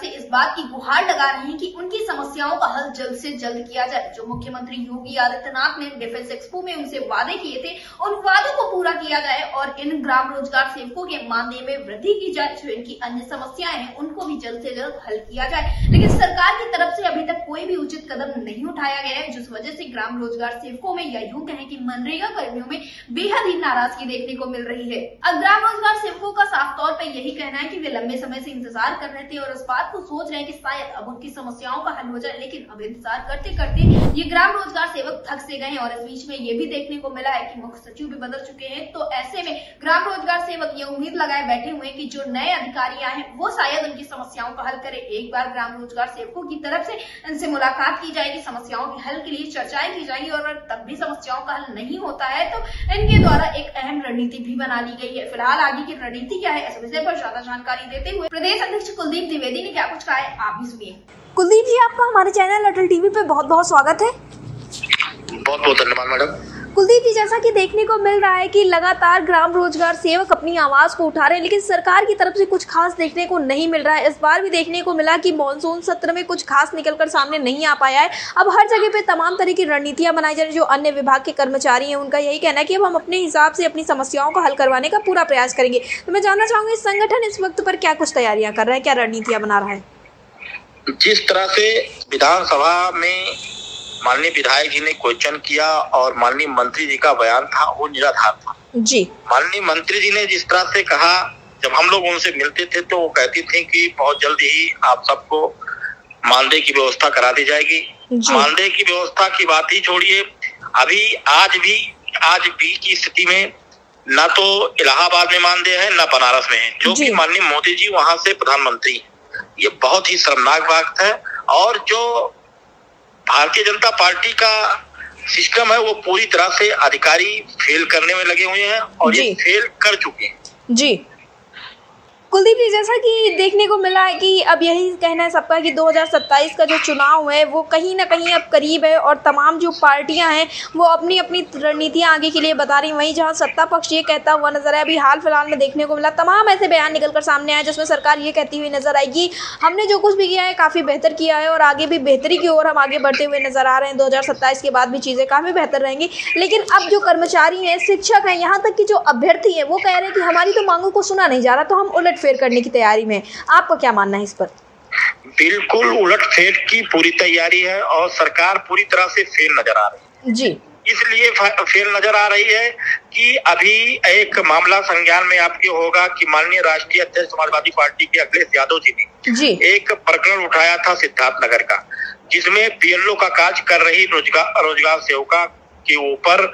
से इस बात की गुहार लगा रहे हैं कि उनकी समस्याओं का हल जल्द से जल्द किया जाए। जो मुख्यमंत्री योगी आदित्यनाथ ने डिफेंस एक्सपो में उनसे वादे किए थे, उन वादों को पूरा किया जाए और इन ग्राम रोजगार सेवकों के मानदेय में वृद्धि की जाए। जो इनकी अन्य समस्याएं हैं उनको भी जल्द से जल्द हल किया जाए। लेकिन सरकार की तरफ से अभी तक कोई भी उचित कदम नहीं उठाया गया है, जिस वजह से ग्राम रोजगार सेवकों में या यूं कहें कि मनरेगा कर्मियों में बेहद ही नाराजगी देखने को मिल रही है। अब ग्राम रोजगार सेवकों का साफ तौर पर यही कहना है कि वे लंबे समय से इंतजार कर रहे थे और इस बात को सोच रहे हैं कि शायद अब उनकी समस्याओं का हल हो जाए, लेकिन अब इंतजार करते करते ये ग्राम रोजगार सेवक थक से गए और इस बीच में ये भी देखने को मिला है कि मुख्य सचिव भी बदल चुके हैं। तो ऐसे में ग्राम रोजगार सेवक ये उम्मीद लगाए बैठे हुए हैं कि जो नए अधिकारी आए हैं वो शायद उनकी समस्याओं का हल करे। एक बार ग्राम रोजगार सेवकों की तरफ से इनसे मुलाकात की जाएगी, समस्याओं के हल के लिए चर्चाएं की जाएगी और तब भी समस्याओं का हल नहीं होता है तो इनके द्वारा एक अहम रणनीति भी बना ली गई है। फिलहाल आगे की रणनीति क्या है, इस विषय पर ज्यादा जानकारी देते हुए प्रदेश अध्यक्ष कुलदीप द्विवेदी ने क्या कुछ कहा है, आप भी सुनिए। कुलदीप जी, आपका हमारे चैनल अटल टीवी पे बहुत बहुत स्वागत है। बहुत बहुत धन्यवाद मैडम। कुलदीप जी, जैसा कि देखने को मिल रहा है कि लगातार ग्राम रोजगार सेवक अपनी आवाज को उठा रहे हैं, लेकिन सरकार की तरफ से कुछ खास देखने को नहीं मिल रहा है। इस बार भी देखने को मिला कि मॉनसून सत्र में कुछ खास निकलकर सामने नहीं आ पाया है। अब हर जगह पे तमाम तरह की रणनीतियां बनाई जा रही है। जो अन्य विभाग के कर्मचारी हैं उनका यही कहना है कि अब हम अपने हिसाब से अपनी समस्याओं को हल करवाने का पूरा प्रयास करेंगे। तो मैं जानना चाहूंगी, इस संगठन इस वक्त पर क्या कुछ तैयारियां कर रहा है, क्या रणनीतियां बना रहा है? जिस तरह से विधानसभा में माननीय विधायक जी ने क्वेश्चन किया और माननीय मंत्री जी का बयान था वो निराधार था जी। माननीय मंत्री जी ने जिस तरह से कहा, जब हम लोग उनसे मिलते थे तो वो कहती थी कि बहुत जल्दी ही आप सबको मानदेय की व्यवस्था करा दी जाएगी। मानदेय की व्यवस्था की बात ही छोड़िए, अभी आज भी की स्थिति में न तो इलाहाबाद में मानदेय है न बनारस में है, जो कि माननीय मोदी जी वहां से प्रधानमंत्री। ये बहुत ही शर्मनाक बात है और जो भारतीय जनता पार्टी का सिस्टम है वो पूरी तरह से अधिकारी फेल करने में लगे हुए हैं और ये फेल कर चुके हैं। जी कुलदीप जी, जैसा कि देखने को मिला है कि अब यही कहना है सबका कि 2027 का जो चुनाव है वो कहीं ना कहीं अब करीब है और तमाम जो पार्टियां हैं वो अपनी अपनी रणनीतियां आगे के लिए बता रही हैं। वहीं जहां सत्ता पक्ष ये कहता हुआ नजर आया, अभी हाल फिलहाल में देखने को मिला तमाम ऐसे बयान निकलकर सामने आए जिसमें सरकार ये कहती हुई नजर आएगी हमने जो कुछ भी किया है काफ़ी बेहतर किया है और आगे भी बेहतरी की ओर हम आगे बढ़ते हुए नजर आ रहे हैं। 2027 के बाद भी चीज़ें काफ़ी बेहतर रहेंगी। लेकिन अब जो कर्मचारी हैं, शिक्षक हैं, यहाँ तक कि जो अभ्यर्थी हैं वो कह रहे हैं कि हमारी तो मांगों को सुना नहीं जा रहा, तो हम उलट फेर करने की तैयारी में। आपका क्या मानना है इस पर? बिल्कुल उलटफेर की पूरी तैयारी है और सरकार पूरी तरह से फेल नजर आ रही है। जी, इसलिए फेल नजर आ रही है कि अभी एक मामला संज्ञान में आपके होगा कि माननीय राष्ट्रीय अध्यक्ष समाजवादी पार्टी के अखिलेश यादव जी ने एक प्रकरण उठाया था सिद्धार्थनगर का, जिसमें पीएलओ का कार्य कर रही रोजगार सेवका के ऊपर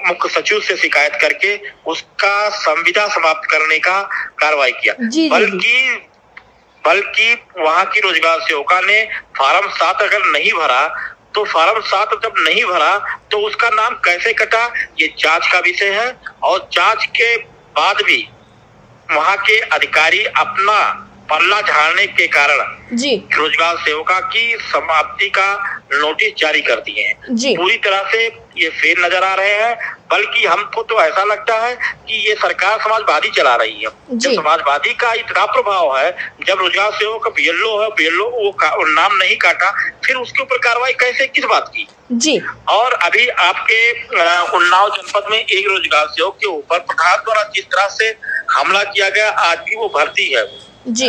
मुख्य सचिव से शिकायत करके उसका संविदा समाप्त करने का कार्रवाई किया। बल्कि वहां की रोजगार सेवका ने फार्म 7 अगर नहीं भरा तो फार्म 7 जब नहीं भरा तो उसका नाम कैसे कटा, ये जांच का विषय है। और जांच के बाद भी वहां के अधिकारी अपना पल्ला झाड़ने के कारण रोजगार सेवका की समाप्ति का नोटिस जारी कर दिए हैं। पूरी तरह से ये फेल नजर आ रहे हैं। बल्कि हमको तो ऐसा लगता है कि ये सरकार समाजवादी चला रही है। जब समाजवादी का इतना प्रभाव है, जब रोजगार सेवक पीएलओ है, पीएलओ वो नाम नहीं काटा, फिर उसके ऊपर कार्रवाई कैसे, किस बात की? जी। और अभी आपके उन्नाव जनपद में एक रोजगार सेवक के ऊपर प्रधान द्वारा जिस तरह से हमला किया गया, आज भी वो भर्ती है जी।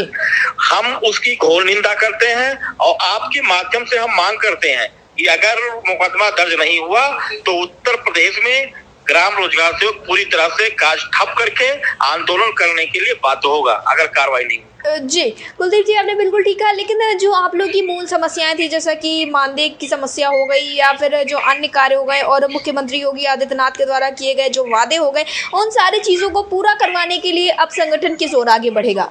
हम उसकी घोर निंदा करते हैं और आपके माध्यम से हम मांग करते हैं कि अगर मुकदमा दर्ज नहीं हुआ तो उत्तर प्रदेश में ग्राम रोजगार सेवक पूरी तरह से कार्य ठप करके आंदोलन करने के लिए बाध्य होगा अगर कार्रवाई नहीं। जी कुलदीप जी, आपने बिल्कुल ठीक कहा। लेकिन जो आप लोग की मूल समस्याएं थी, जैसा कि मानदेय की समस्या हो गई या फिर जो अन्य कार्य हो गए और मुख्यमंत्री योगी आदित्यनाथ के द्वारा किए गए जो वादे हो गए, उन सारी चीजों को पूरा करवाने के लिए अब संगठन किस ओर आगे बढ़ेगा?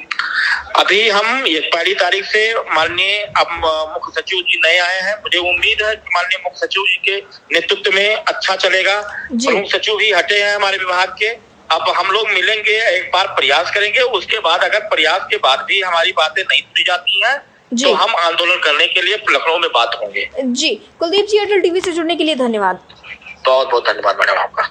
अभी हम ये 1 तारीख से माननीय अब मुख्य सचिव जी नए आए हैं, मुझे उम्मीद है कि माननीय मुख्य सचिव जी के नेतृत्व में अच्छा चलेगा। प्रमुख सचिव भी हटे हैं हमारे विभाग के। अब हम लोग मिलेंगे, एक बार प्रयास करेंगे, उसके बाद अगर प्रयास के बाद भी हमारी बातें नहीं सुनी जाती हैं तो हम आंदोलन करने के लिए लखनऊ में बात होंगे। जी कुलदीप जी, अटल टीवी से जुड़ने के लिए धन्यवाद। बहुत बहुत धन्यवाद मैडम आपका।